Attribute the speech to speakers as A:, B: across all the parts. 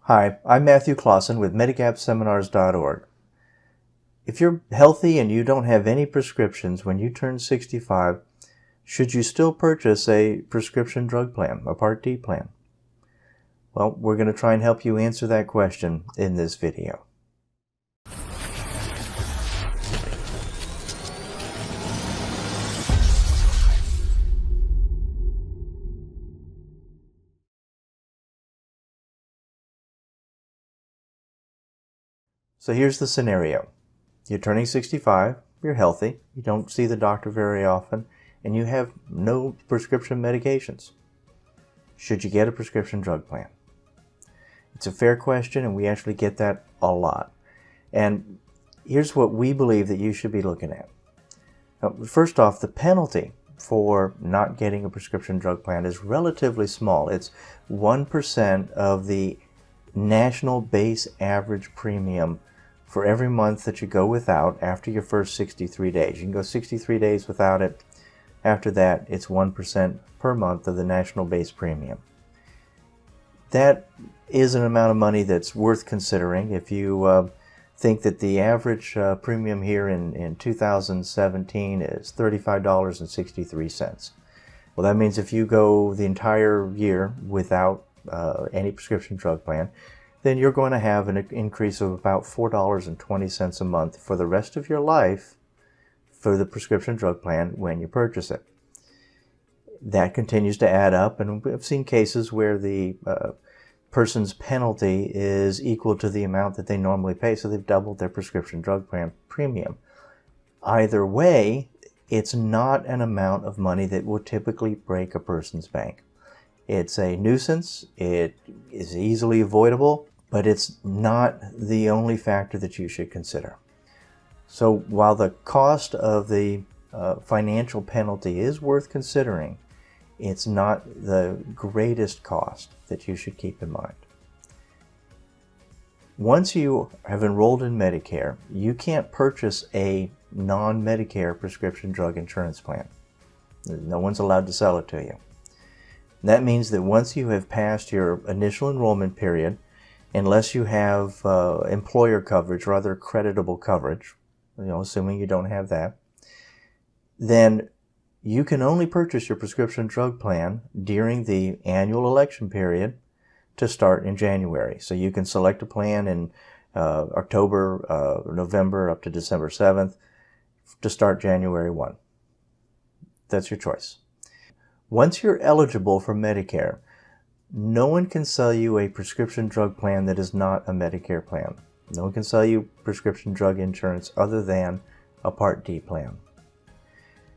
A: Hi, I'm Matthew Claassen with MedigapSeminars.org. If you're healthy and you don't have any prescriptions when you turn 65, should you still purchase a prescription drug plan, a Part D plan? Well, we're going to try and help you answer that question in this video. So here's the scenario. You're turning 65, you're healthy, you don't see the doctor very often, and you have no prescription medications. Should you get a prescription drug plan? It's a fair question, and we actually get that a lot. And here's what we believe that you should be looking at. Now, first off, the penalty for not getting a prescription drug plan is relatively small. It's 1% of the national base average premium for every month that you go without after your first 63 days. You can go 63 days without it. After that, it's 1% per month of the national base premium. That is an amount of money that's worth considering. If you think that the average premium here in 2017 is $35.63. Well, that means if you go the entire year without any prescription drug plan, then you're going to have an increase of about $4.20 a month for the rest of your life for the prescription drug plan when you purchase it. That continues to add up, and we've seen cases where the person's penalty is equal to the amount that they normally pay, so they've doubled their prescription drug plan premium. Either way, it's not an amount of money that will typically break a person's bank. It's a nuisance, it is easily avoidable, but it's not the only factor that you should consider. So while the cost of the financial penalty is worth considering, it's not the greatest cost that you should keep in mind. Once you have enrolled in Medicare, you can't purchase a non-Medicare prescription drug insurance plan. No one's allowed to sell it to you. That means that once you have passed your initial enrollment period, unless you have employer coverage or other creditable coverage, assuming you don't have that, then you can only purchase your prescription drug plan during the annual election period to start in January. So you can select a plan in October, November, up to December 7th to start January 1. That's your choice. Once you're eligible for Medicare, no one can sell you a prescription drug plan that is not a Medicare plan. No one can sell you prescription drug insurance other than a Part D plan.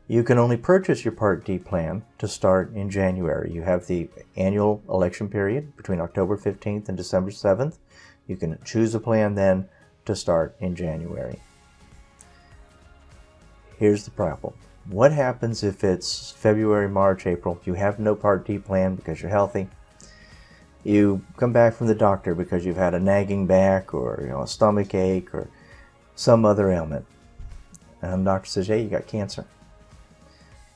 A: You can only purchase your Part D plan to start in January. You have the annual election period between October 15th and December 7th. You can choose a plan then to start in January. Here's the problem. What happens if it's February, March, April? You have no Part D plan because you're healthy. You come back from the doctor because you've had a nagging back or a stomach ache or some other ailment. And the doctor says, hey, you got cancer.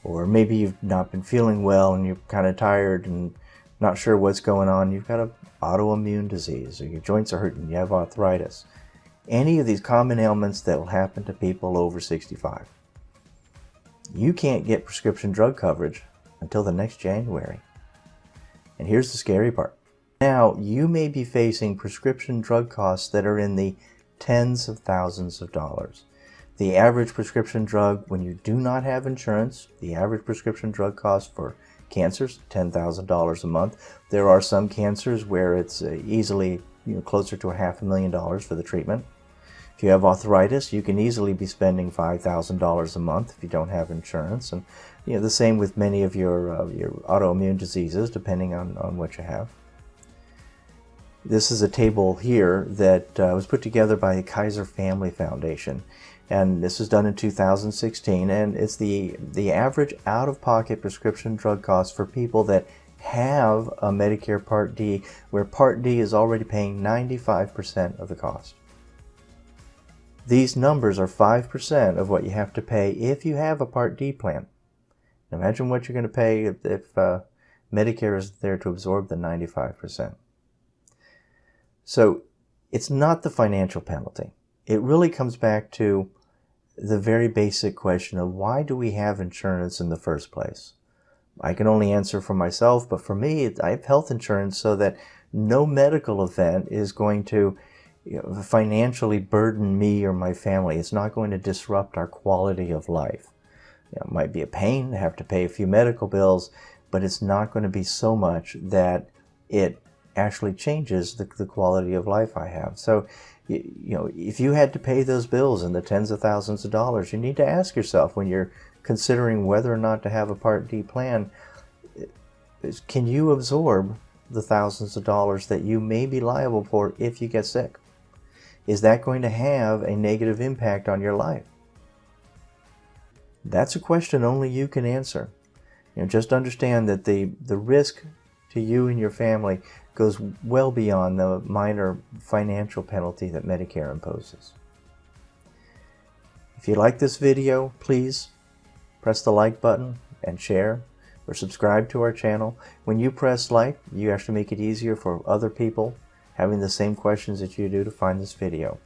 A: Or maybe you've not been feeling well and you're kind of tired and not sure what's going on. You've got an autoimmune disease, or your joints are hurting, you have arthritis. Any of these common ailments that will happen to people over 65. You can't get prescription drug coverage until the next January. And here's the scary part. Now, you may be facing prescription drug costs that are in the tens of thousands of dollars. The average prescription drug, when you do not have insurance, the average prescription drug cost for cancers, $10,000 a month. There are some cancers where it's easily closer to $500,000 for the treatment. If you have arthritis, you can easily be spending $5,000 a month if you don't have insurance. And the same with many of your autoimmune diseases, depending on what you have. This is a table here that was put together by the Kaiser Family Foundation. And this was done in 2016, and it's the average out-of-pocket prescription drug cost for people that have a Medicare Part D, where Part D is already paying 95% of the cost. These numbers are 5% of what you have to pay if you have a Part D plan. Imagine what you're going to pay if Medicare is there to absorb the 95%. So it's not the financial penalty. It really comes back to the very basic question of why do we have insurance in the first place? I can only answer for myself, but for me, I have health insurance so that no medical event is going to financially burden me or my family. It's not going to disrupt our quality of life. It might be a pain to have to pay a few medical bills, but it's not going to be so much that it actually changes the quality of life I have. So, if you had to pay those bills in the tens of thousands of dollars, you need to ask yourself when you're considering whether or not to have a Part D plan, can you absorb the thousands of dollars that you may be liable for if you get sick? Is that going to have a negative impact on your life? That's a question only you can answer. Just understand that the risk to you and your family goes well beyond the minor financial penalty that Medicare imposes. If you like this video, please press the like button and share or subscribe to our channel. When you press like, you actually make it easier for other people having the same questions that you do to find this video.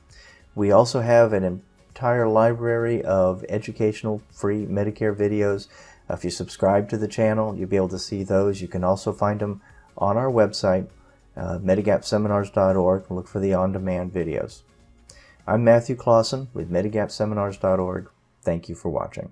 A: We also have an entire library of educational free Medicare videos. If you subscribe to the channel, you'll be able to see those. You can also find them on our website, MedigapSeminars.org, and look for the on-demand videos. I'm Matthew Claassen with MedigapSeminars.org. Thank you for watching.